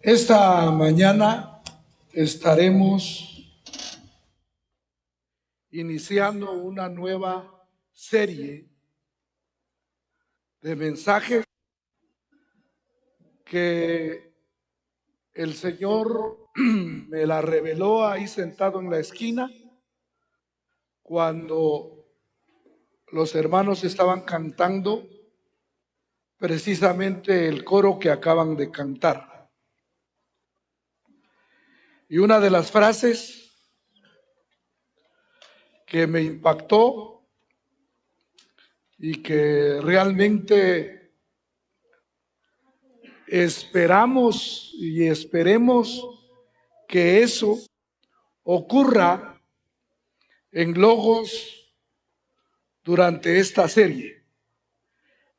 Esta mañana estaremos iniciando una nueva serie de mensajes que el Señor me la reveló ahí sentado en la esquina cuando los hermanos estaban cantando precisamente el coro que acaban de cantar. Y una de las frases que me impactó y que realmente esperamos y esperemos que eso ocurra en Logos durante esta serie.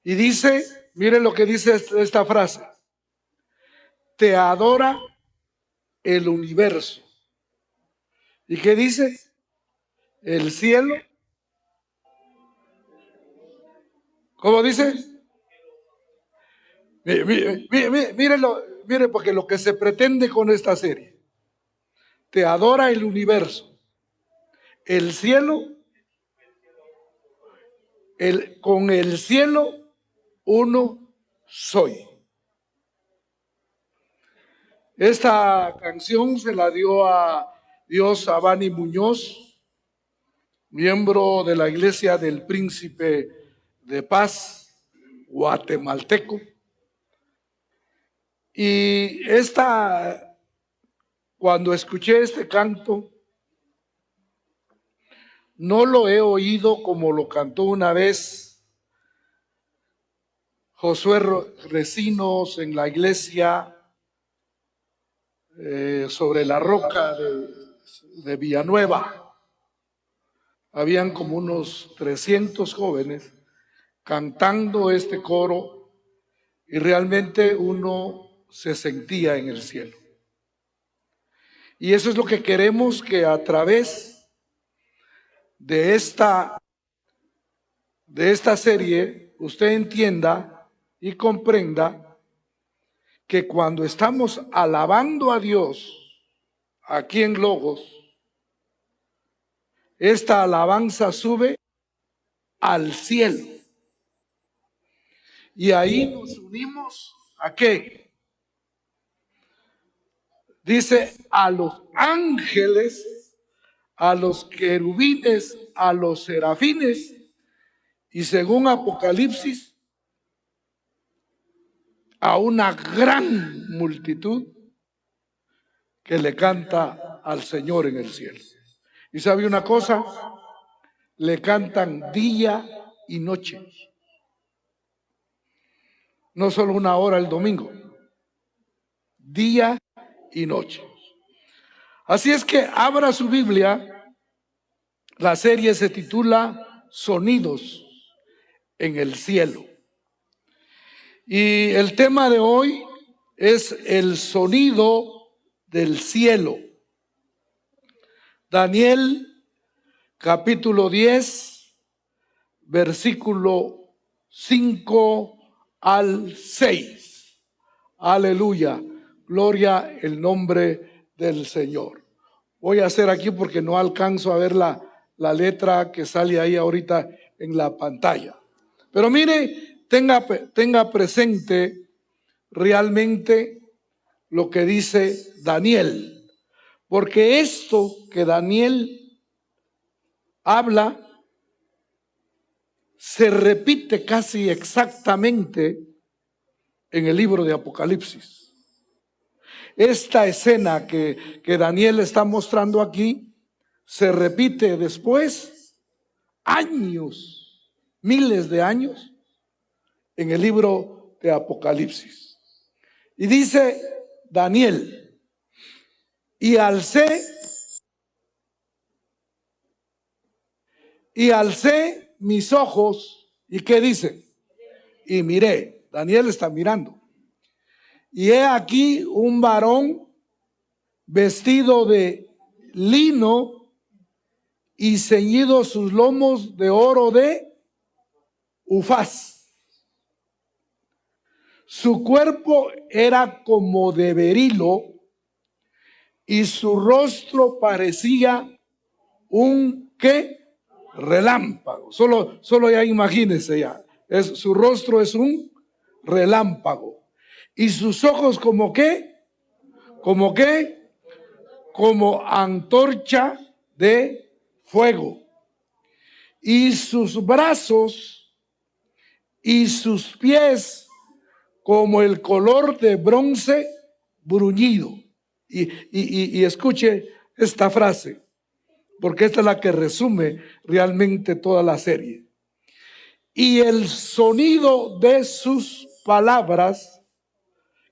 Y dice, miren lo que dice esta frase: te adora el universo. ¿Y qué dice? El cielo. ¿Cómo dice? Mírenlo, miren, porque lo que se pretende con esta serie: te adora el universo, el cielo, con el cielo uno soy. Esta canción se la dio a Dios Abani Muñoz, miembro de la Iglesia del Príncipe de Paz, guatemalteco. Y cuando escuché este canto, no lo he oído como lo cantó una vez Josué Recinos en la iglesia sobre la roca de Villanueva. Habían como unos 300 jóvenes cantando este coro y realmente uno se sentía en el cielo. Y eso es lo que queremos, que a través de esta serie usted entienda y comprenda que cuando estamos alabando a Dios aquí en Logos, esta alabanza sube al cielo. Y ahí nos unimos ¿a qué? Dice a los ángeles, a los querubines, a los serafines, y según Apocalipsis, a una gran multitud que le canta al Señor en el cielo. Y sabe una cosa, le cantan día y noche, no solo una hora el domingo, día y noche. Así es que abra su Biblia. La serie se titula Sonidos en el cielo. Y el tema de hoy es el sonido del cielo. Daniel capítulo 10, versículo 5 al 6. Aleluya, gloria el nombre del Señor. Voy a hacer aquí porque no alcanzo a ver la letra que sale ahí ahorita en la pantalla. Pero mire, tenga presente realmente lo que dice Daniel, porque esto que Daniel habla se repite casi exactamente en el libro de Apocalipsis. Esta escena que Daniel está mostrando aquí se repite después, años, miles de años, en el libro de Apocalipsis. Y dice Daniel: y alcé mis ojos, ¿y qué dice? Y miré. Daniel está mirando. Y he aquí un varón vestido de lino y ceñido sus lomos de oro de Ufaz. Su cuerpo era como de berilo y su rostro parecía un ¿qué? Relámpago. Solo ya imagínense ya. Su rostro es un relámpago. Y sus ojos como ¿qué? Como ¿qué? Como antorcha de fuego. Y sus brazos y sus pies como el color de bronce bruñido. Y escuche esta frase, porque esta es la que resume realmente toda la serie. Y el sonido de sus palabras,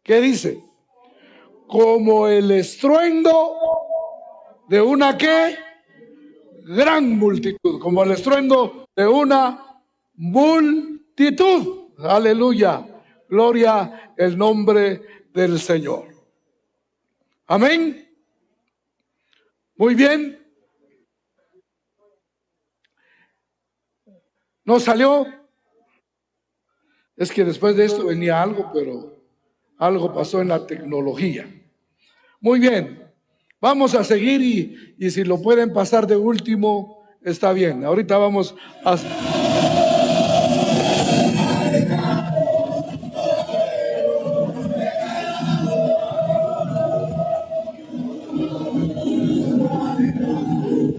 ¿qué dice? Como el estruendo de una ¿qué? Gran multitud, como el estruendo de una multitud. Aleluya, gloria el nombre del Señor. Amén. Muy bien. ¿No salió? Es que después de esto venía algo, pero algo pasó en la tecnología. Muy bien. Vamos a seguir y si lo pueden pasar de último, está bien. Ahorita vamos a...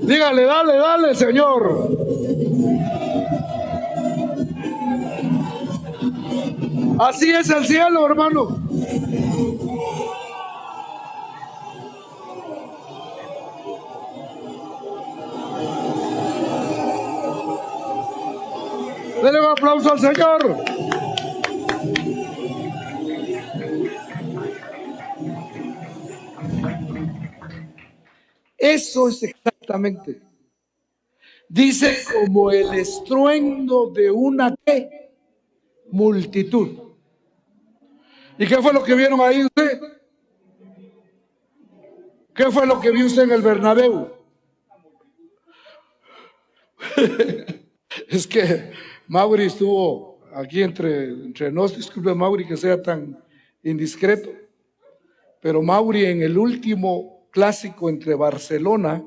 Dígale, dale, dale, Señor. Así es el cielo, hermano. Denle un aplauso al Señor. Eso es exactamente. Dice como el estruendo de una ¿qué? Multitud. ¿Y qué fue lo que vieron ahí usted? ¿Qué fue lo que vio usted en el Bernabéu? Es que Mauri estuvo aquí entre nos, disculpe Mauri que sea tan indiscreto, pero Mauri en el último clásico entre Barcelona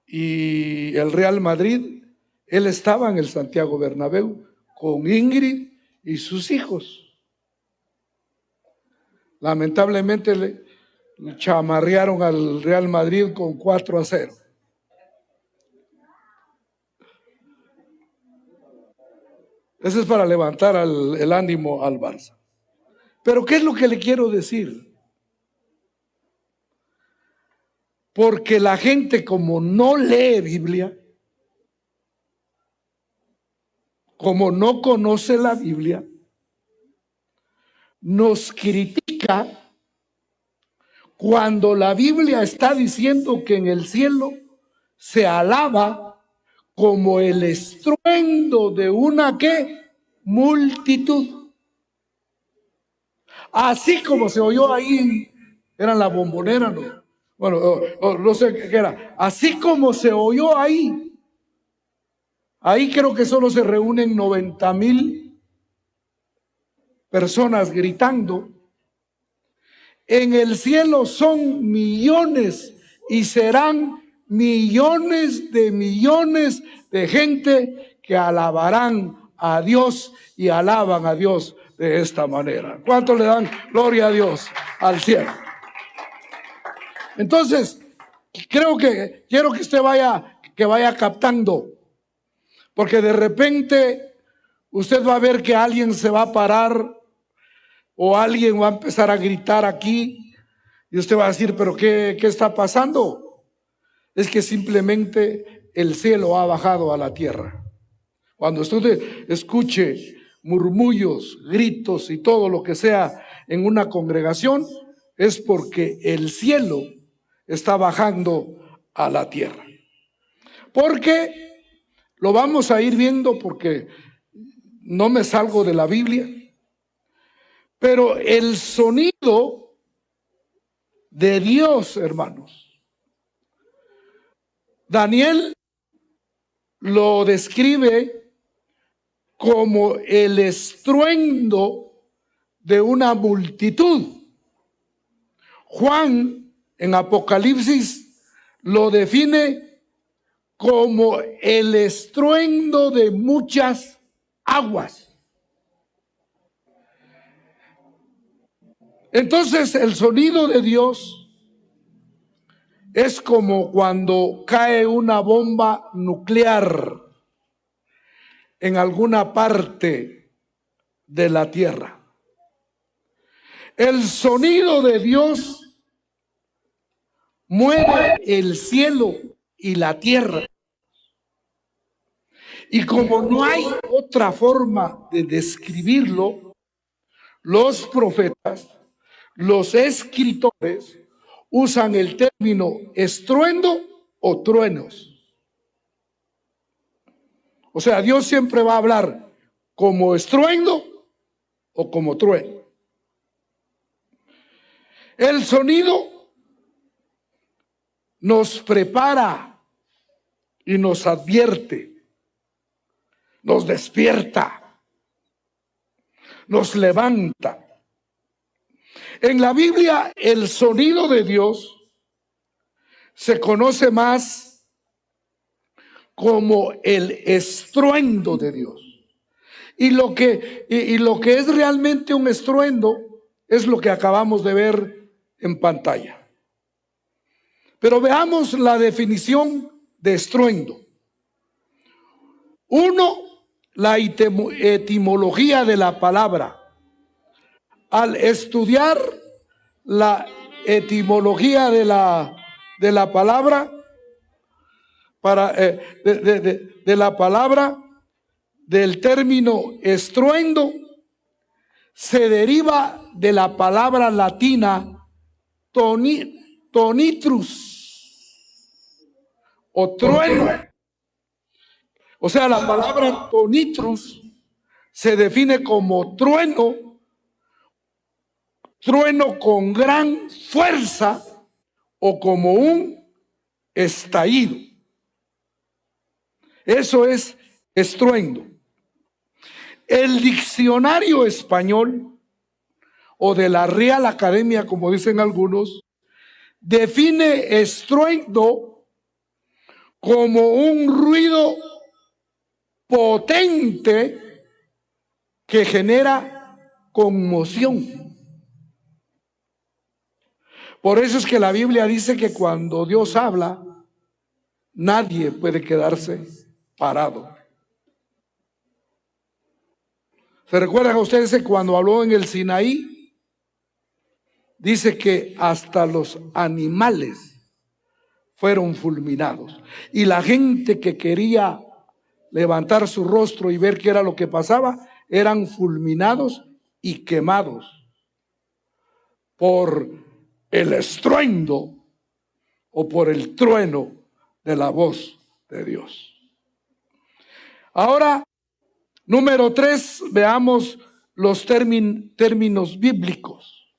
y el Real Madrid, él estaba en el Santiago Bernabéu con Ingrid y sus hijos. Lamentablemente le chamarrearon al Real Madrid con 4-0. Eso es para levantar el ánimo al Barça. Pero ¿qué es lo que le quiero decir? Porque la gente como no lee Biblia, como no conoce la Biblia, nos critica cuando la Biblia está diciendo que en el cielo se alaba como el estruendo de una ¿qué? Multitud. Así como se oyó ahí, era la Bombonera, ¿no? Bueno, no sé qué era. Así como se oyó ahí, ahí creo que solo se reúnen 90,000 personas gritando. En el cielo son millones y serán millones de gente que alabarán a Dios y alaban a Dios de esta manera. ¿Cuánto le dan gloria a Dios al cielo? Entonces, quiero que usted vaya captando, porque de repente usted va a ver que alguien se va a parar o alguien va a empezar a gritar aquí y usted va a decir, pero ¿qué está pasando? Es que simplemente el cielo ha bajado a la tierra. Cuando usted escuche murmullos, gritos y todo lo que sea en una congregación, es porque el cielo está bajando a la tierra. Porque lo vamos a ir viendo, porque no me salgo de la Biblia, pero el sonido de Dios, hermanos, Daniel lo describe como el estruendo de una multitud. Juan en Apocalipsis lo define como el estruendo de muchas aguas. Entonces el sonido de Dios es como cuando cae una bomba nuclear en alguna parte de la tierra. El sonido de Dios mueve el cielo y la tierra. Y como no hay otra forma de describirlo, los profetas, los escritores, usan el término estruendo o truenos. O sea, Dios siempre va a hablar como estruendo o como trueno. El sonido nos prepara y nos advierte, nos despierta, nos levanta. En la Biblia, el sonido de Dios se conoce más como el estruendo de Dios. Y lo que es realmente un estruendo es lo que acabamos de ver en pantalla. Pero veamos la definición de estruendo. Uno, la etimología de la palabra. Al estudiar la etimología de la palabra, de la palabra, del término estruendo, se deriva de la palabra latina tonitrus o trueno. O sea, la palabra tonitrus se define como trueno, trueno con gran fuerza o como un estallido. Eso es estruendo. El diccionario español o de la Real Academia, como dicen algunos, define estruendo como un ruido potente que genera conmoción. Por eso es que la Biblia dice que cuando Dios habla, nadie puede quedarse parado. ¿Se recuerdan ustedes que cuando habló en el Sinaí, dice que hasta los animales fueron fulminados? Y la gente que quería levantar su rostro y ver qué era lo que pasaba, eran fulminados y quemados por el estruendo o por el trueno de la voz de Dios. Ahora, número 3, veamos los términos bíblicos.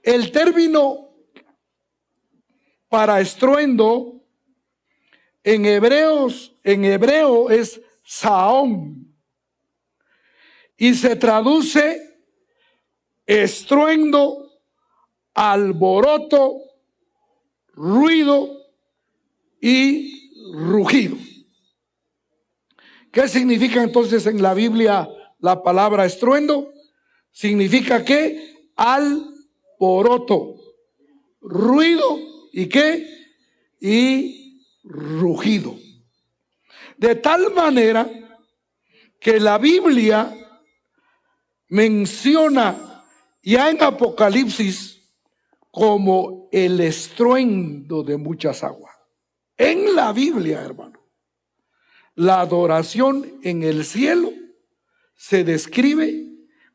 El término para estruendo en hebreo es saón y se traduce estruendo, alboroto, ruido y rugido. ¿Qué significa entonces en la Biblia la palabra estruendo? Significa que alboroto, ruido y ¿qué? Y rugido. De tal manera que la Biblia menciona ya en Apocalipsis como el estruendo de muchas aguas. En la Biblia, hermano, la adoración en el cielo se describe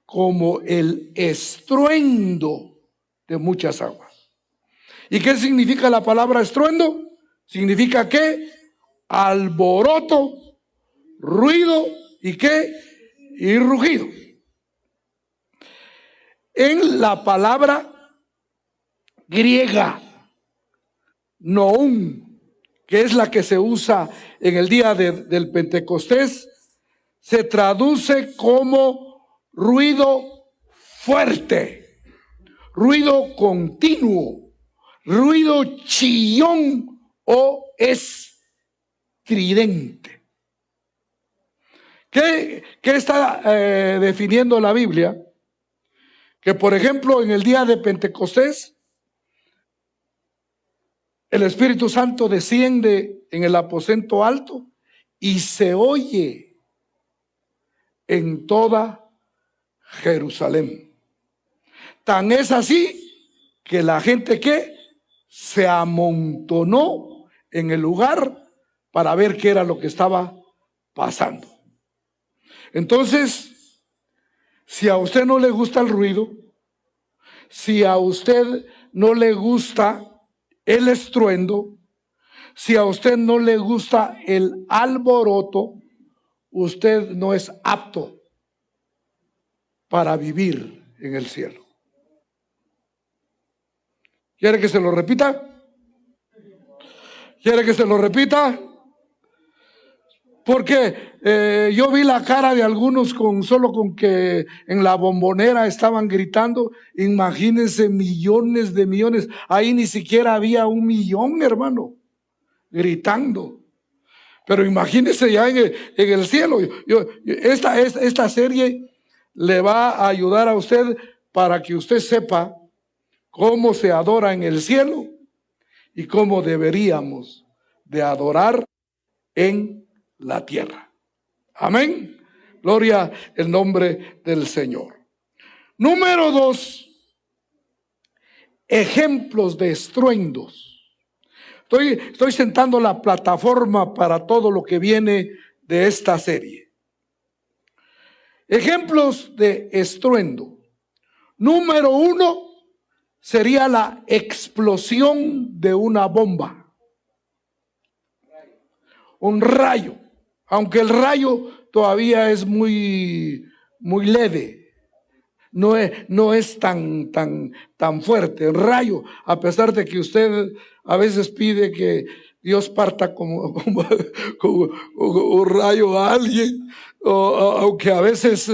como el estruendo de muchas aguas. ¿Y qué significa la palabra estruendo? Significa que alboroto, ruido y qué, y rugido. En la palabra griega noum, que es la que se usa en el día del Pentecostés, se traduce como ruido fuerte, ruido continuo, ruido chillón o estridente. ¿Qué está definiendo la Biblia? Que por ejemplo en el día de Pentecostés el Espíritu Santo desciende en el aposento alto y se oye en toda Jerusalén. Tan es así que la gente que se amontonó en el lugar para ver qué era lo que estaba pasando. Entonces, si a usted no le gusta el ruido, si a usted no le gusta el estruendo, si a usted no le gusta el alboroto, usted no es apto para vivir en el cielo. ¿Quiere que se lo repita? ¿Quiere que se lo repita? Porque yo vi la cara de algunos solo con que en la Bombonera estaban gritando. Imagínense, millones de millones. Ahí ni siquiera había 1 millón, hermano, gritando. Pero imagínense ya en el cielo. Esta serie le va a ayudar a usted para que usted sepa cómo se adora en el cielo y cómo deberíamos de adorar en la tierra. Amén. Gloria el nombre del Señor. Número 2, ejemplos de estruendos. Estoy sentando la plataforma para todo lo que viene de esta serie. Ejemplos de estruendo. Número 1 sería la explosión de una bomba. Un rayo. Aunque el rayo todavía es muy leve, no es tan fuerte. El rayo, a pesar de que usted a veces pide que Dios parta como un rayo a alguien, aunque a veces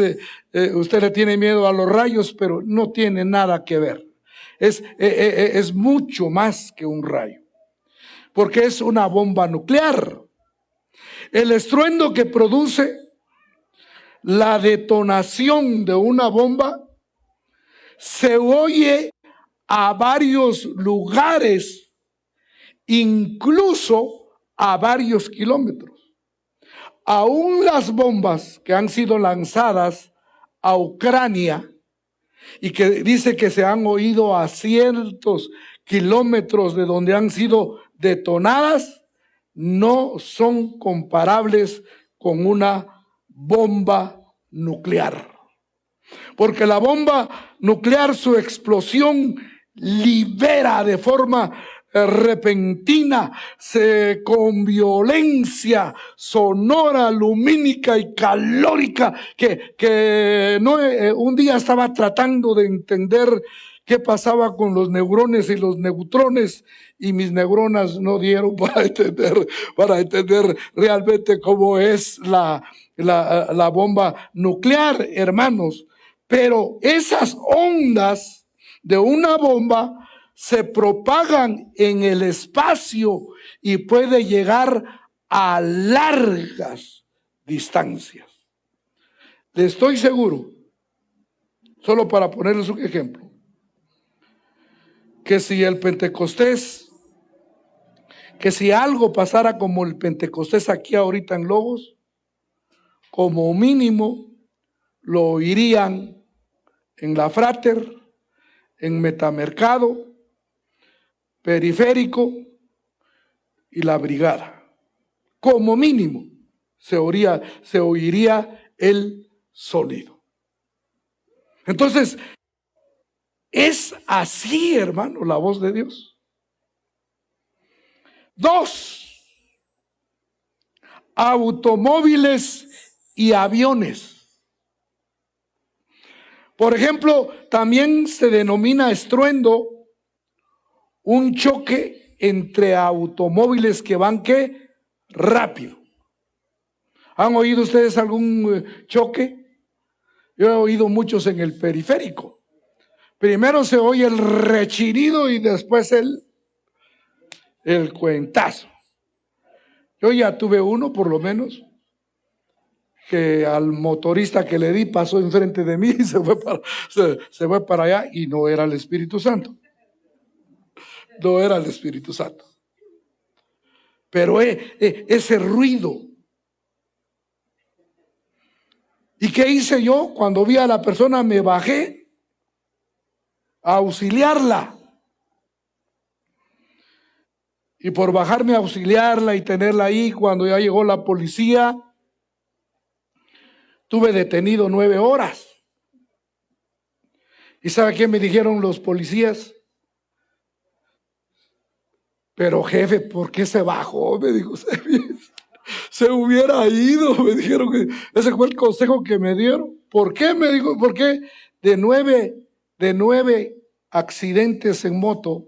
usted le tiene miedo a los rayos, pero no tiene nada que ver. Es mucho más que un rayo, porque es una bomba nuclear. El estruendo que produce la detonación de una bomba se oye a varios lugares, incluso a varios kilómetros. Aún las bombas que han sido lanzadas a Ucrania y que dice que se han oído a cientos kilómetros de donde han sido detonadas, no son comparables con una bomba nuclear. Porque la bomba nuclear, su explosión libera de forma repentina, con violencia sonora, lumínica y calórica, que no, un día estaba tratando de entender qué pasaba con los neurones y los neutrones, y mis neuronas no dieron para entender realmente cómo es la bomba nuclear, hermanos. Pero esas ondas de una bomba se propagan en el espacio y puede llegar a largas distancias. Le estoy seguro, solo para ponerles un ejemplo, que si el Pentecostés, que si algo pasara como el Pentecostés aquí ahorita en Lobos, como mínimo lo oirían en La Frater, en Metamercado, Periférico y La Brigada. Como mínimo se oiría el sonido. Entonces, es así, hermano, la voz de Dios. 2, automóviles y aviones. Por ejemplo, también se denomina estruendo un choque entre automóviles que van ¿qué? Rápido. ¿Han oído ustedes algún choque? Yo he oído muchos en el periférico. Primero se oye el rechinido y después el cuentazo. Yo ya tuve uno, por lo menos, que al motorista que le di pasó enfrente de mí y se fue para allá y no era el Espíritu Santo. No era el Espíritu Santo. Pero ese ruido. ¿Y qué hice yo? Cuando vi a la persona me bajé a auxiliarla. Y por bajarme a auxiliarla y tenerla ahí, cuando ya llegó la policía, tuve detenido 9 horas. ¿Y sabe qué me dijeron los policías? Pero jefe, ¿por qué se bajó? Me dijo, se hubiera ido. Me dijeron que ese fue el consejo que me dieron. ¿Por qué? Me dijo, ¿por qué? De nueve accidentes en moto,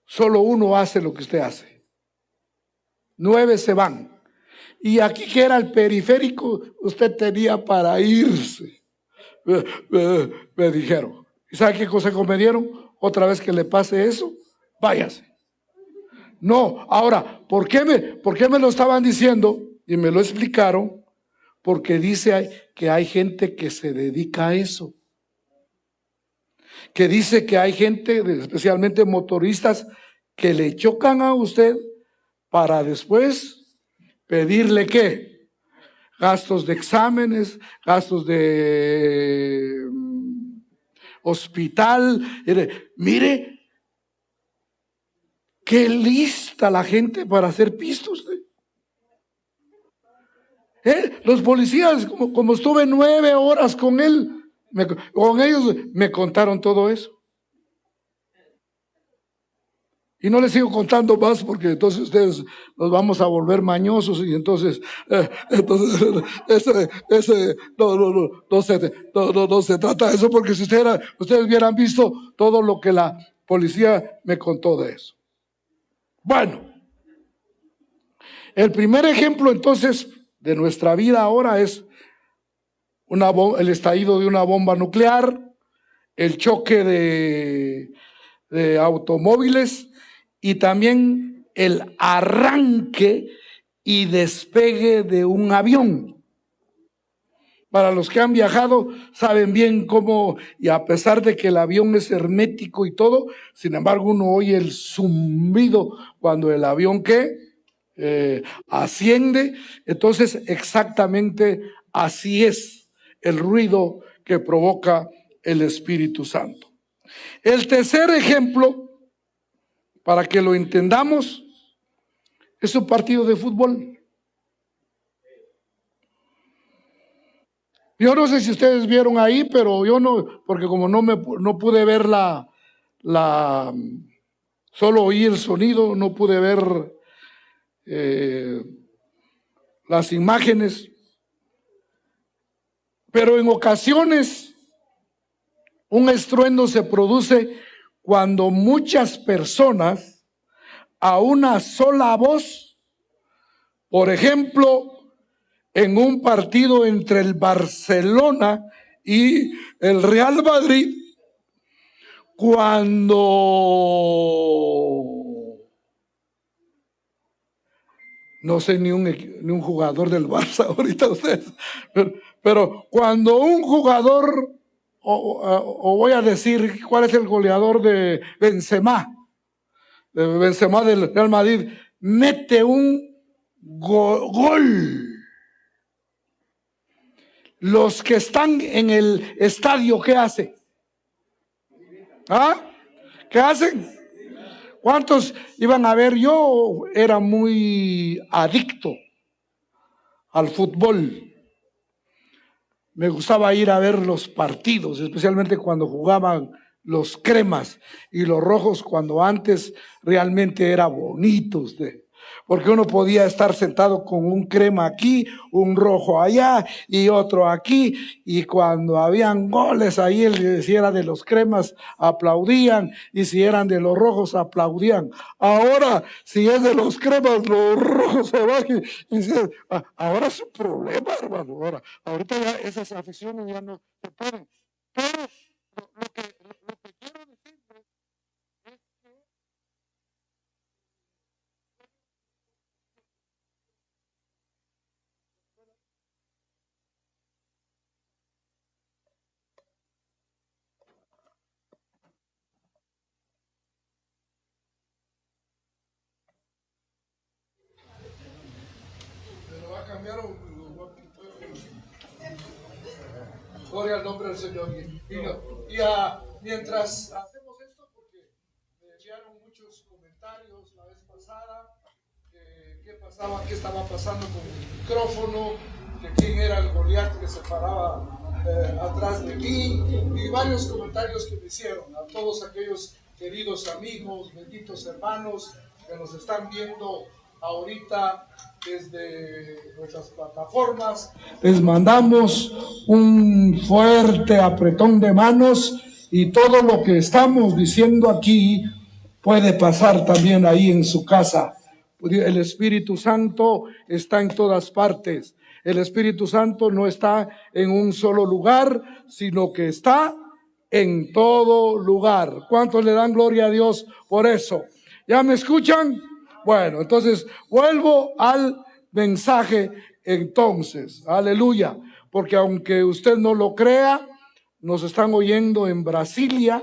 solo uno hace lo que usted hace. 9 se van. Y aquí que era el periférico, usted tenía para irse. Me dijeron. ¿Y sabe qué consejo me dieron? Otra vez que le pase eso, váyase. No, ahora, ¿por qué me lo estaban diciendo? Y me lo explicaron, porque dice que hay gente que se dedica a eso. Que dice que hay gente, especialmente motoristas, que le chocan a usted para después pedirle ¿qué? Gastos de exámenes, gastos de hospital. Mire, qué lista la gente para hacer pistos. Los policías, como estuve 9 horas con ellos me contaron todo eso. Y no les sigo contando más porque entonces ustedes nos vamos a volver mañosos y entonces no se trata de eso, porque si ustedes hubieran visto todo lo que la policía me contó de eso. Bueno, el primer ejemplo entonces de nuestra vida ahora es el estallido de una bomba nuclear, el choque de automóviles y también el arranque y despegue de un avión. Para los que han viajado saben bien cómo, y a pesar de que el avión es hermético y todo, sin embargo uno oye el zumbido cuando el avión asciende. Entonces exactamente así es el ruido que provoca el Espíritu Santo. El tercer ejemplo, para que lo entendamos, es un partido de fútbol. Yo no sé si ustedes vieron ahí, pero yo no, porque como no pude ver solo oí el sonido, no pude ver las imágenes. Pero en ocasiones un estruendo se produce cuando muchas personas a una sola voz, por ejemplo, en un partido entre el Barcelona y el Real Madrid, cuando no sé ni un jugador del Barça ahorita ustedes, pero cuando un jugador, o voy a decir cuál es el goleador de Benzema del Real Madrid, mete un gol. Los que están en el estadio, ¿qué hacen? ¿Ah? ¿Qué hacen? ¿Cuántos iban a ver? Yo era muy adicto al fútbol. Me gustaba ir a ver los partidos, especialmente cuando jugaban los cremas y los rojos, cuando antes realmente era bonito porque uno podía estar sentado con un crema aquí, un rojo allá y otro aquí, y cuando habían goles ahí, si era de los cremas aplaudían, y si eran de los rojos aplaudían. Ahora, si es de los cremas, los rojos se bajan ahora es un problema, hermano. Ahorita ya esas aficiones ya no se pueden. Pero va a cambiar gloria al nombre del Señor. Mientras hacemos esto, porque me enviaron muchos comentarios la vez pasada, qué pasaba, qué estaba pasando con el micrófono, de quién era el Goliat que se paraba atrás de mí, y varios comentarios que me hicieron a todos aquellos queridos amigos, benditos hermanos que nos están viendo ahorita desde nuestras plataformas. Les mandamos un fuerte apretón de manos, y todo lo que estamos diciendo aquí puede pasar también ahí en su casa. El Espíritu Santo está en todas partes. El Espíritu Santo no está en un solo lugar, sino que está en todo lugar. ¿Cuántos le dan gloria a Dios por eso? ¿Ya me escuchan? Bueno, entonces vuelvo al mensaje entonces. Aleluya. Porque aunque usted no lo crea, nos están oyendo en Brasilia.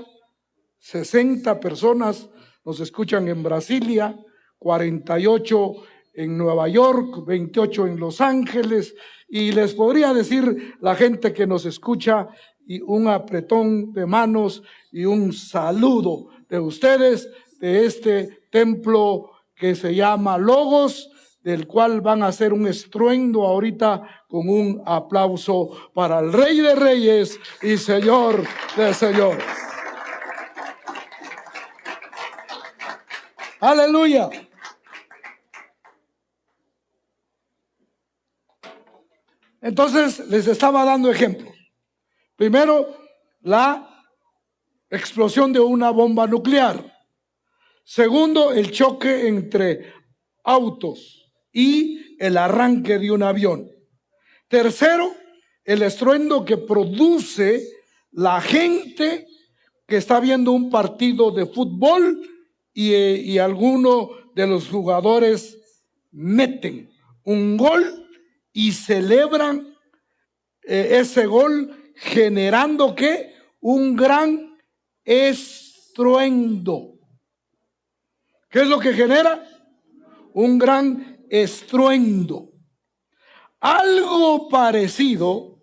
60 personas nos escuchan en Brasilia, 48 en Nueva York, 28 en Los Ángeles, y les podría decir la gente que nos escucha, y un apretón de manos y un saludo de ustedes, de este templo que se llama Logos, del cual van a hacer un estruendo ahorita con un aplauso para el Rey de Reyes y Señor de Señores. Aleluya. Entonces les estaba dando ejemplos. Primero, la explosión de una bomba nuclear. Segundo, el choque entre autos y el arranque de un avión. Tercero, el estruendo que produce la gente que está viendo un partido de fútbol y alguno de los jugadores meten un gol y celebran ese gol, generando ¿qué? Un gran estruendo. ¿Qué es lo que genera? Un gran estruendo. Algo parecido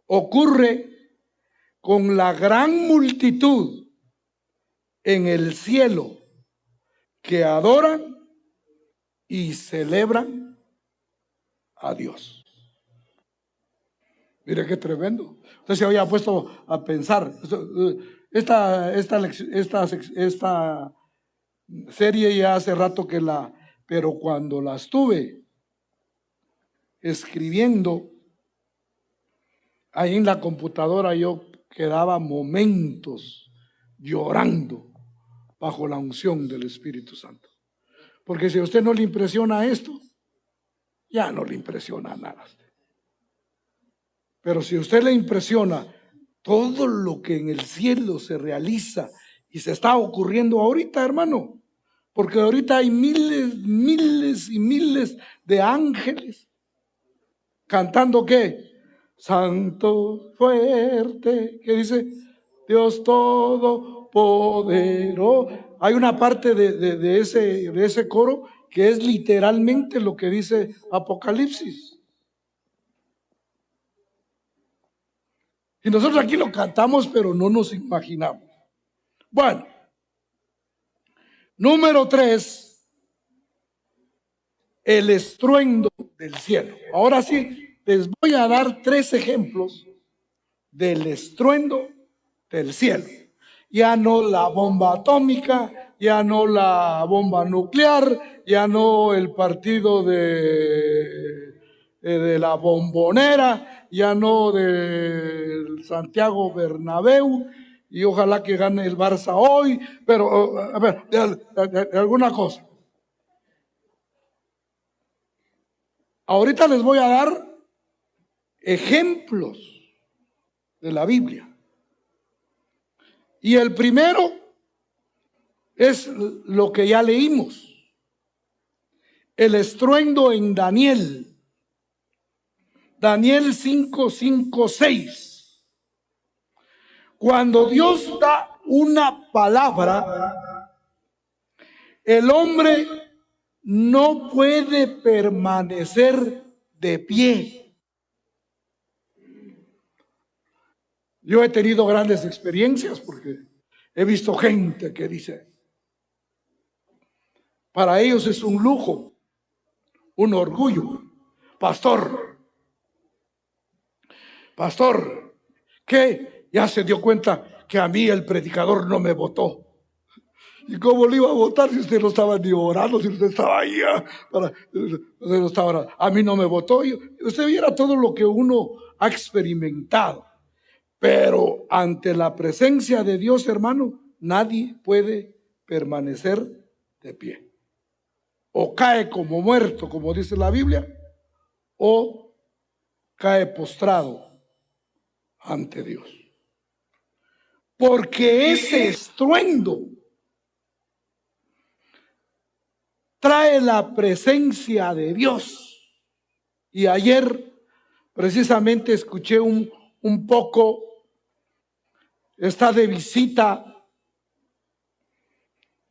ocurre con la gran multitud en el cielo que adoran y celebran a Dios. Mire qué tremendo. Usted se había puesto a pensar. Esta serie ya hace rato que pero cuando la estuve escribiendo ahí en la computadora, yo quedaba momentos llorando bajo la unción del Espíritu Santo. Porque si a usted no le impresiona esto, ya no le impresiona nada. Pero si a usted le impresiona todo lo que en el cielo se realiza y se está ocurriendo ahorita, hermano, porque ahorita hay miles, miles y miles de ángeles cantando ¿qué? Santo, fuerte, ¿qué dice? Dios todopoderoso. Hay una parte de ese coro que es literalmente lo que dice Apocalipsis. Y nosotros aquí lo cantamos, pero no nos imaginamos. Bueno, número 3, el estruendo del cielo. Ahora sí, les voy a dar 3 ejemplos del estruendo del cielo. Ya no la bomba atómica, ya no la bomba nuclear, ya no el partido de la Bombonera, ya no del Santiago Bernabéu, y ojalá que gane el Barça hoy, pero a ver, de alguna cosa. Ahorita les voy a dar ejemplos de la Biblia Y el primero es lo que ya leímos. El estruendo en Daniel. Daniel 5, 5, 6. Cuando Dios da una palabra, el hombre no puede permanecer de pie. Yo he tenido grandes experiencias porque he visto gente que dice, para ellos es un lujo, un orgullo. Pastor, ¿qué? Ya se dio cuenta que a mí el predicador no me votó. ¿Y cómo le iba a votar si usted no estaba ni orando, si usted estaba ahí? Usted no estaba orando. A mí no me votó. Usted viera todo lo que uno ha experimentado. Pero ante la presencia de Dios, hermano, nadie puede permanecer de pie. O cae como muerto, como dice la Biblia, o cae postrado ante Dios. Porque ese estruendo trae la presencia de Dios. Y ayer precisamente escuché un poco, está de visita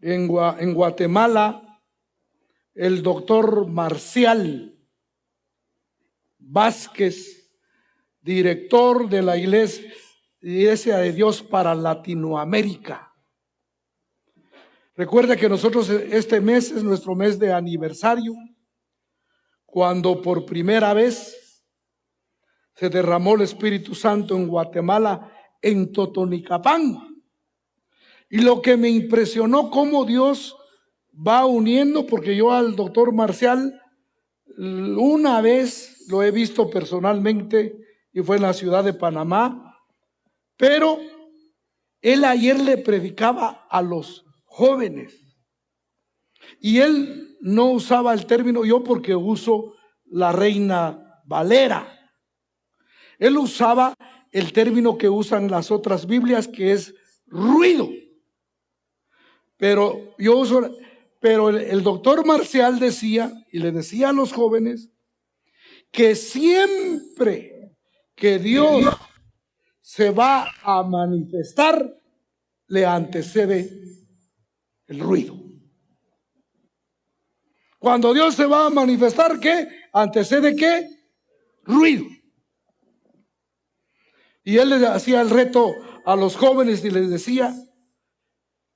en Guatemala el doctor Marcial Vázquez, director de la Iglesia de Dios para Latinoamérica. Recuerda que nosotros este mes es nuestro mes de aniversario, cuando por primera vez se derramó el Espíritu Santo en Guatemala, en Totonicapán. Y lo que me impresionó, cómo Dios va uniendo, porque yo al doctor Marcial una vez lo he visto personalmente y fue en la ciudad de Panamá, pero él ayer le predicaba a los jóvenes y él no usaba el término, yo porque uso la Reina Valera, él usaba el término que usan las otras Biblias, que es ruido. Pero yo uso, pero el doctor Marcial decía, y le decía a los jóvenes, que siempre que Dios se va a manifestar, le antecede el ruido. Cuando Dios se va a manifestar, ¿qué? ¿Antecede qué? Ruido. Y él le hacía el reto a los jóvenes y les decía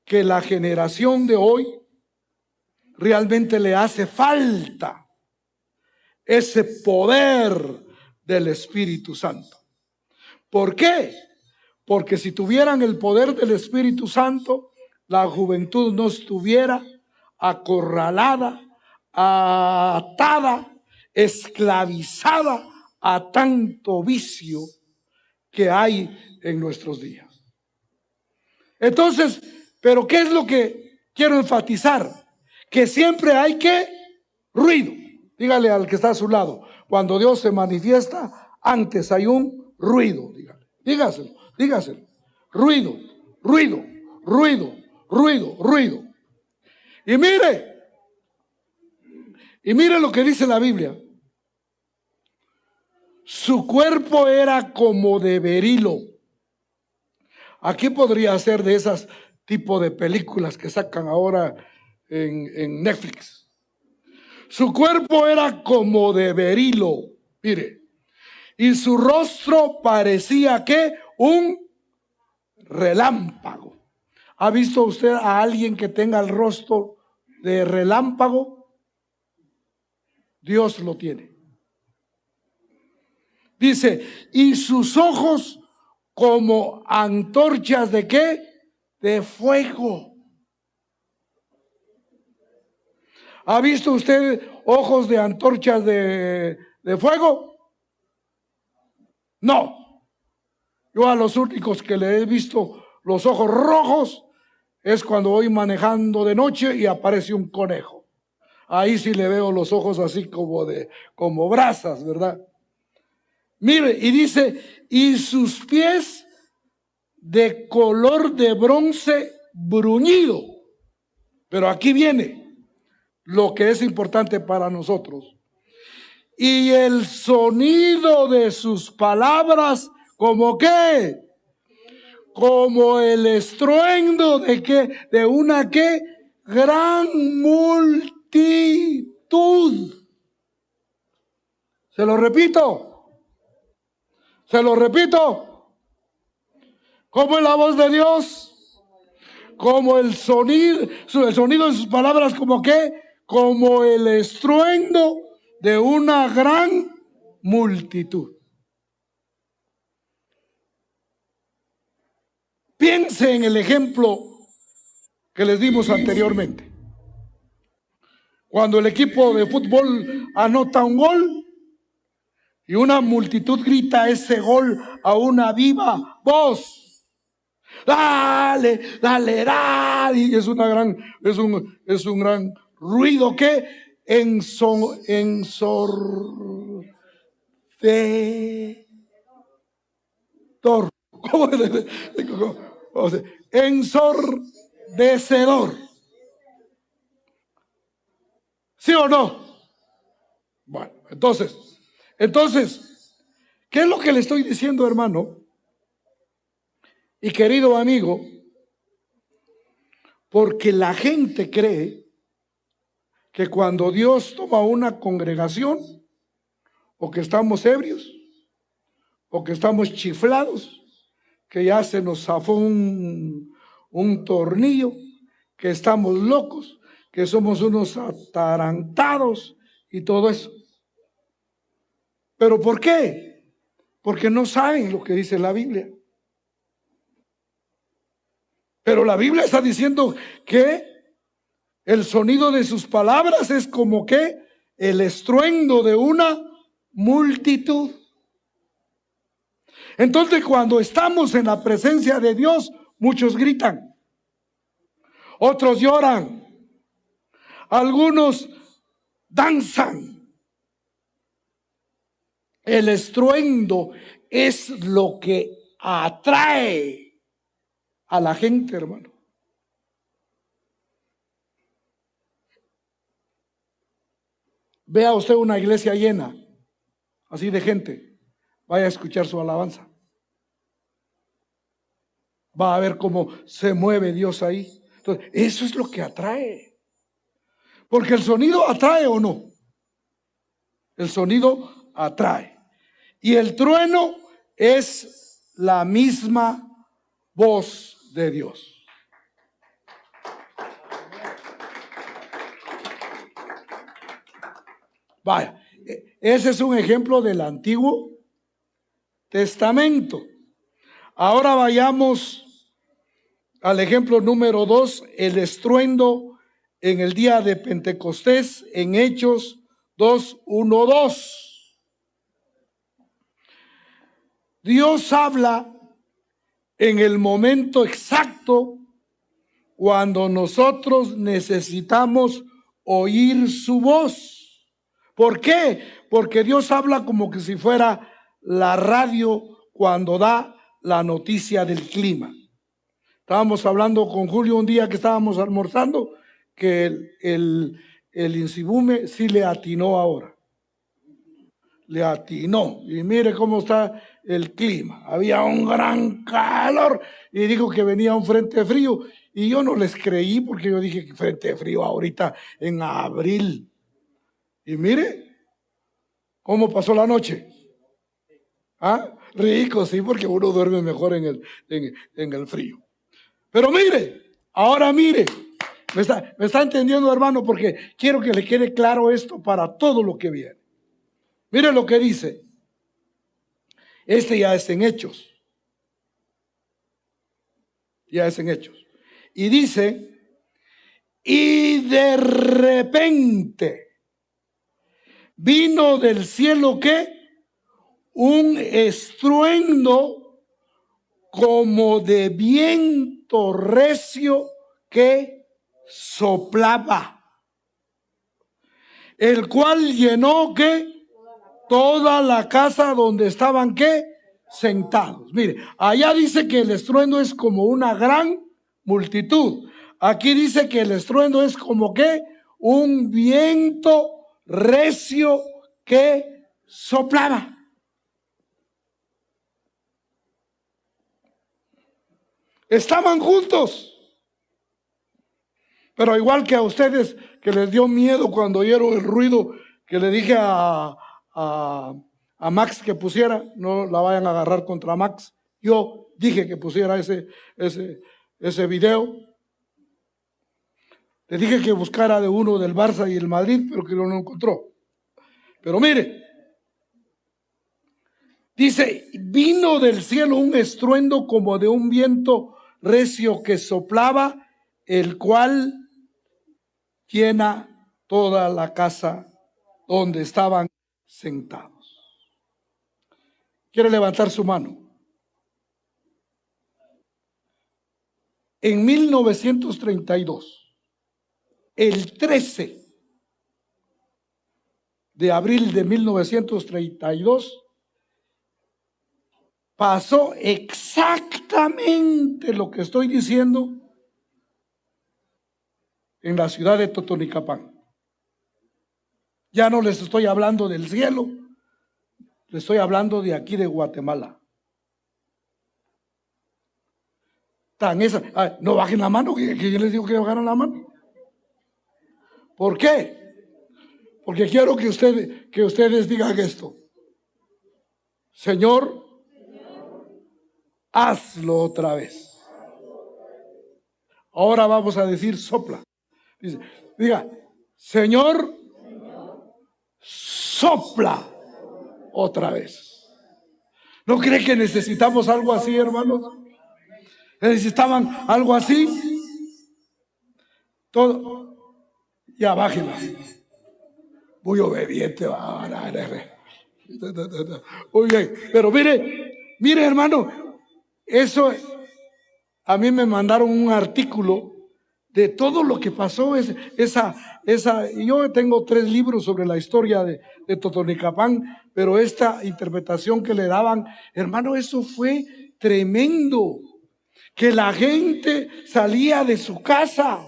que la generación de hoy realmente le hace falta ese poder del Espíritu Santo. ¿Por qué? Porque si tuvieran el poder del Espíritu Santo, la juventud no estuviera acorralada, atada, esclavizada a tanto vicio que hay en nuestros días. Entonces, ¿pero qué es lo que quiero enfatizar? Que siempre hay que ruido. Dígale al que está a su lado, cuando Dios se manifiesta, antes hay un ruido. Dígaselo. Ruido, ruido, ruido, ruido, ruido. Y mire lo que dice la Biblia. Su cuerpo era como de berilo. Aquí podría ser de esas tipo de películas que sacan ahora en Netflix. Su cuerpo era como de berilo, mire, y su rostro parecía que un relámpago. ¿Ha visto usted a alguien que tenga el rostro de relámpago? Dios lo tiene. Dice, y sus ojos como antorchas de ¿qué? De fuego. ¿Ha visto usted ojos de antorchas de fuego? No. Yo a los únicos que le he visto los ojos rojos es cuando voy manejando de noche y aparece un conejo. Ahí sí le veo los ojos así como brasas, ¿verdad? Mire, y dice, y sus pies de color de bronce bruñido. Pero aquí viene lo que es importante para nosotros. Y el sonido de sus palabras, ¿como qué? Como el estruendo de qué, de una qué, gran multitud. Se lo repito. ¿Cómo es la voz de Dios? Como el sonido de sus palabras, ¿como qué? Como el estruendo de una gran multitud. Piense en el ejemplo que les dimos anteriormente. Cuando el equipo de fútbol anota un gol y una multitud grita ese gol a una viva voz. Dale, dale, dale. Y es un gran ruido que ensordecedor. ¿Cómo? Ensordecedor. ¿Sí o no? Bueno, entonces, ¿qué es lo que le estoy diciendo, hermano y querido amigo? Porque la gente cree que cuando Dios toma una congregación, o que estamos ebrios, o que estamos chiflados, que ya se nos zafó un tornillo, que estamos locos, que somos unos atarantados y todo eso. ¿Pero por qué? Porque no saben lo que dice la Biblia. Pero la Biblia está diciendo que el sonido de sus palabras es como que el estruendo de una multitud. Entonces, cuando estamos en la presencia de Dios, muchos gritan, otros lloran, algunos danzan. El estruendo es lo que atrae a la gente, hermano. Vea usted una iglesia llena, así de gente, vaya a escuchar su alabanza. Va a ver cómo se mueve Dios ahí. Entonces, eso es lo que atrae. Porque el sonido atrae o no. El sonido atrae. Y el trueno es la misma voz de Dios. Vaya, ese es un ejemplo del Antiguo Testamento. Ahora vayamos al ejemplo número 2, el estruendo en el día de Pentecostés, en Hechos 2:1-2. Dios habla en el momento exacto cuando nosotros necesitamos oír su voz. ¿Por qué? Porque Dios habla como que si fuera la radio cuando da la noticia del clima. Estábamos hablando con Julio un día que estábamos almorzando, que el Insibume sí le atinó ahora. Le atinó. Y mire cómo está el clima. Había un gran calor y dijo que venía un frente frío. Y yo no les creí porque yo dije que frente frío ahorita en abril. Y mire cómo pasó la noche. ¿Ah? Rico, sí, porque uno duerme mejor en el frío. Pero mire, ahora mire, me está entendiendo, hermano, porque quiero que le quede claro esto para todo lo que viene. Mire lo que dice. Este ya es en Hechos. Ya es en Hechos. Y dice, y de repente vino del cielo ¿qué? Un estruendo como de viento recio que soplaba, el cual llenó ¿qué? Toda la casa donde estaban ¿qué? sentados. Mire, allá dice que el estruendo es como una gran multitud. Aquí dice que el estruendo es como que un viento recio que soplaba. Estaban juntos. Pero igual que a ustedes que les dio miedo cuando oyeron el ruido que le dije a Max que pusiera, no la vayan a agarrar contra Max. Yo dije que pusiera ese video. Le dije que buscara de uno del Barça y el Madrid, pero que no lo encontró. Pero mire, dice, vino del cielo un estruendo como de un viento recio que soplaba, el cual llena toda la casa donde estaban sentados. ¿Quiere levantar su mano? En 1932, el 13 de abril de 1932, pasó exactamente lo que estoy diciendo en la ciudad de Totonicapán. Ya no les estoy hablando del cielo, les estoy hablando de aquí de Guatemala. No bajen la mano, que yo les digo que bajaran la mano. ¿Por qué? Porque quiero que ustedes digan esto. Señor, hazlo otra vez. Ahora vamos a decir sopla. Diga, Señor, sopla otra vez. ¿No cree que necesitamos algo así, hermanos? ¿Necesitaban algo así? Todo. Ya bájela. Muy obediente. Muy bien. Pero mire, hermano, eso a mí me mandaron un artículo de todo lo que pasó. Yo tengo 3 libros sobre la historia de Totonicapán, pero esta interpretación que le daban, hermano, eso fue tremendo. Que la gente salía de su casa,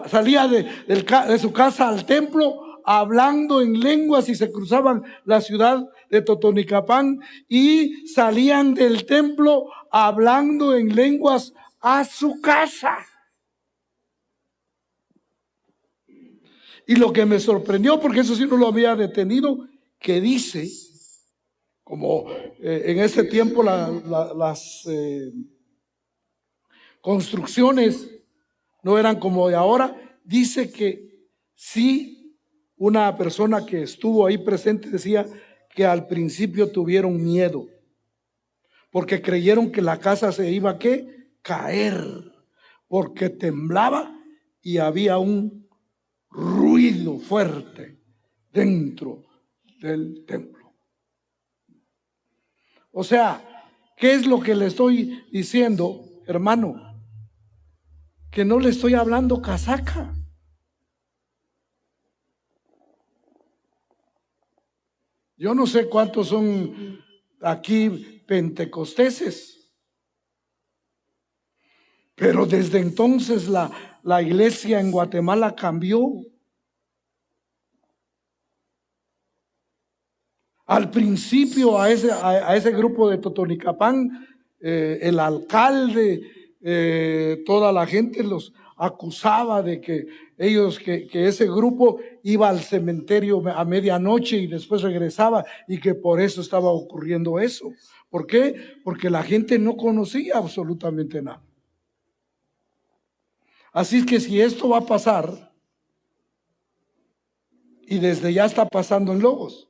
salía de su casa al templo hablando en lenguas y se cruzaban la ciudad de Totonicapán y salían del templo hablando en lenguas a su casa. Y lo que me sorprendió, porque eso sí no lo había detenido, que dice, como en ese tiempo las construcciones no eran como de ahora, dice que sí, una persona que estuvo ahí presente decía que al principio tuvieron miedo, porque creyeron que la casa se iba a caer, porque temblaba y había un ruido fuerte dentro del templo. O sea, ¿qué es lo que le estoy diciendo, hermano? Que no le estoy hablando casaca. Yo no sé cuántos son aquí pentecosteses, pero desde entonces la iglesia en Guatemala cambió. Al principio a ese grupo de Totonicapán, el alcalde, toda la gente los acusaba de que que ese grupo iba al cementerio a medianoche y después regresaba y que por eso estaba ocurriendo eso. ¿Por qué? Porque la gente no conocía absolutamente nada. Así que si esto va a pasar, y desde ya está pasando en Lobos,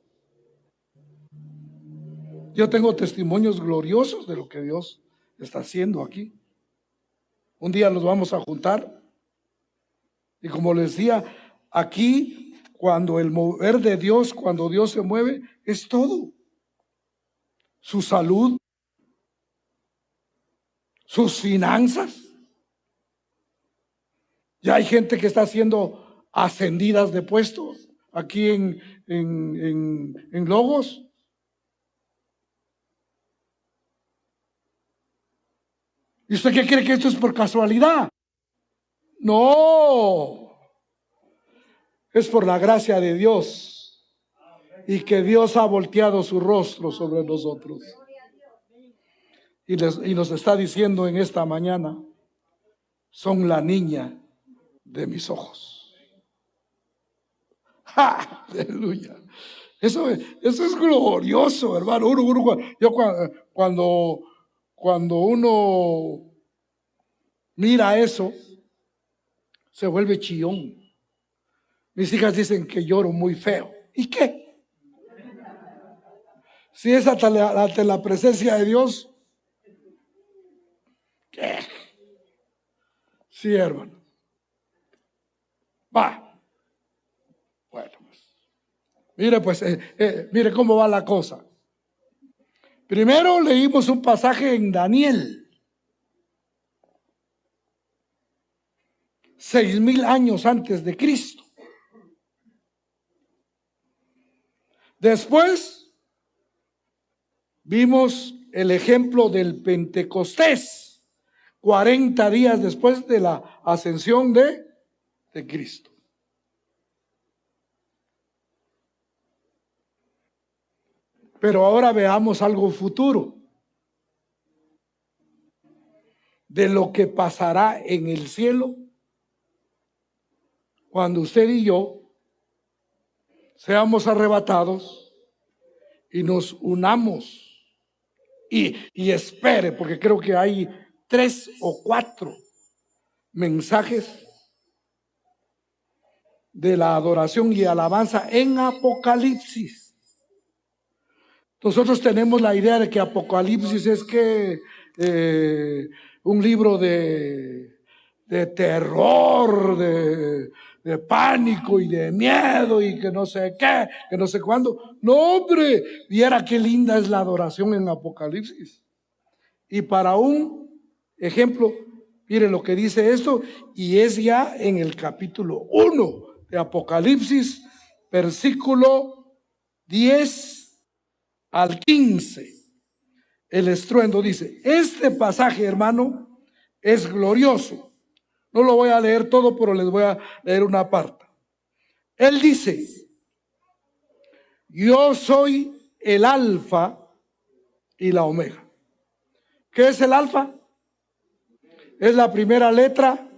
yo tengo testimonios gloriosos de lo que Dios está haciendo aquí. Un día los vamos a juntar. Y como les decía, aquí cuando el mover de Dios, cuando Dios se mueve, es todo. Su salud, sus finanzas. Ya hay gente que está siendo ascendidas de puestos aquí en Logos. ¿Y usted qué cree que esto es por casualidad? No, es por la gracia de Dios y que Dios ha volteado su rostro sobre nosotros. Y nos está diciendo en esta mañana, son la niña de mis ojos. ¡Ja! Aleluya. Eso es glorioso, hermano. Cuando uno mira eso, se vuelve chillón. Mis hijas dicen que lloro muy feo. ¿Y qué? Si es ante la presencia de Dios, ¿qué? Sí, hermano. Va. Bueno, pues, mire cómo va la cosa. Primero leímos un pasaje en Daniel. 6,000 años antes de Cristo. Después vimos el ejemplo del Pentecostés, 40 días después de la ascensión de Cristo. Pero ahora veamos algo futuro, de lo que pasará en el cielo cuando usted y yo seamos arrebatados y nos unamos. Y espere, porque creo que hay 3 o 4 mensajes de la adoración y alabanza en Apocalipsis. Nosotros tenemos la idea de que Apocalipsis es que un libro de terror, de pánico y de miedo y que no sé qué, que no sé cuándo. No, hombre, viera qué linda es la adoración en Apocalipsis. Y para un ejemplo, mire lo que dice esto, y es ya en el capítulo 1 de Apocalipsis, versículo 10 al 15. El estruendo dice, este pasaje, hermano, es glorioso. No lo voy a leer todo, pero les voy a leer una parte. Él dice, yo soy el alfa y la omega. ¿Qué es el alfa? Es la primera letra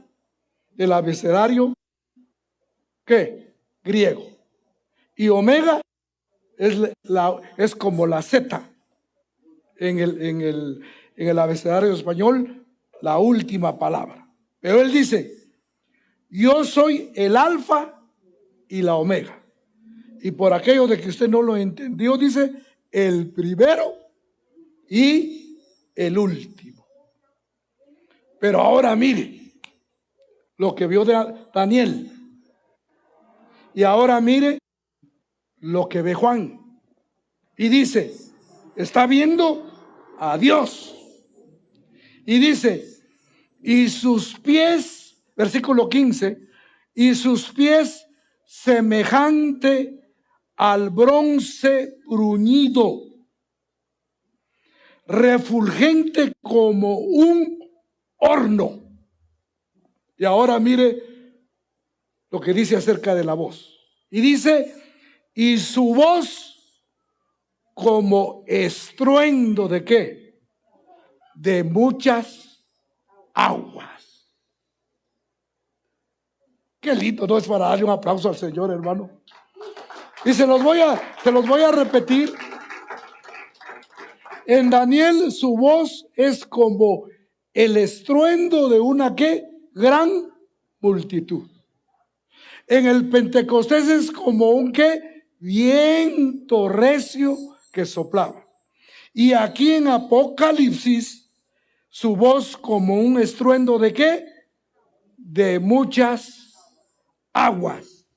del abecedario, ¿qué? Griego. Y omega es como la Z en el abecedario español, la última palabra. Pero él dice, yo soy el alfa y la omega. Y por aquello de que usted no lo entendió, dice, el primero y el último. Pero ahora mire lo que vio Daniel. Y ahora mire lo que ve Juan. Y dice, está viendo a Dios. Y dice, y sus pies, versículo 15, y sus pies semejante al bronce bruñido, refulgente como un horno. Y ahora mire lo que dice acerca de la voz. Y dice, y su voz como estruendo de ¿qué? De muchas aguas. Qué lindo, ¿no es para darle un aplauso al Señor, hermano? Y se los voy a repetir. En Daniel su voz es como el estruendo de una ¿qué? Gran multitud. En el Pentecostés es como un ¿qué? Viento recio que soplaba. Y aquí en Apocalipsis su voz como un estruendo de ¿qué? De muchas aguas.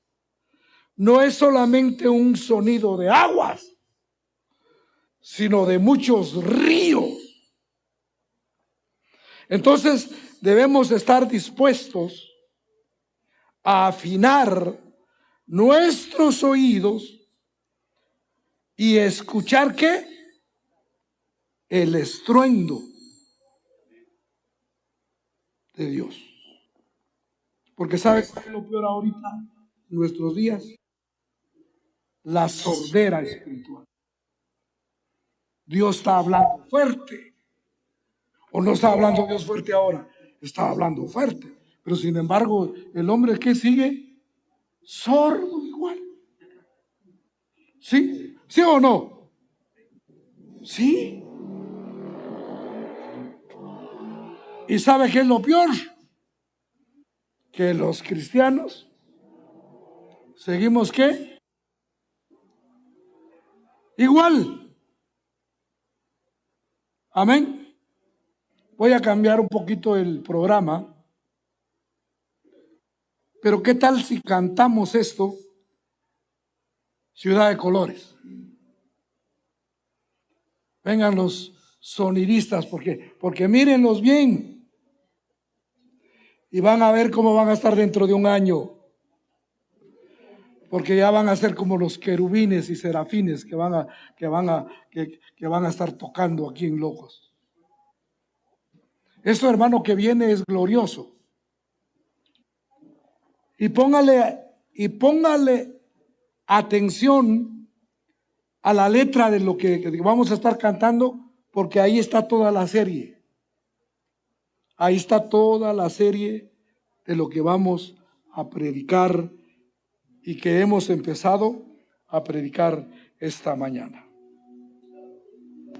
No es solamente un sonido de aguas, sino de muchos ríos. Entonces debemos estar dispuestos a afinar nuestros oídos y escuchar ¿qué? El estruendo de Dios. Porque ¿sabes qué es lo peor ahorita en nuestros días? La sordera espiritual. Dios está hablando fuerte. ¿O no está hablando Dios fuerte ahora? Está hablando fuerte. Pero sin embargo, el hombre que sigue, sordo igual. ¿Sí? ¿Sí o no? Sí. ¿Y sabe qué es lo peor? Que los cristianos seguimos ¿qué? Igual. Amén. Voy a cambiar un poquito el programa. Pero ¿qué tal si cantamos esto? Ciudad de Colores. Vengan los sonidistas, porque mírenlos bien. Y van a ver cómo van a estar dentro de un año. Porque ya van a ser como los querubines y serafines que van a estar tocando aquí en Logos. Esto, hermano, que viene es glorioso. Y póngale atención a la letra de lo que vamos a estar cantando, porque ahí está toda la serie. Ahí está toda la serie de lo que vamos a predicar y que hemos empezado a predicar esta mañana.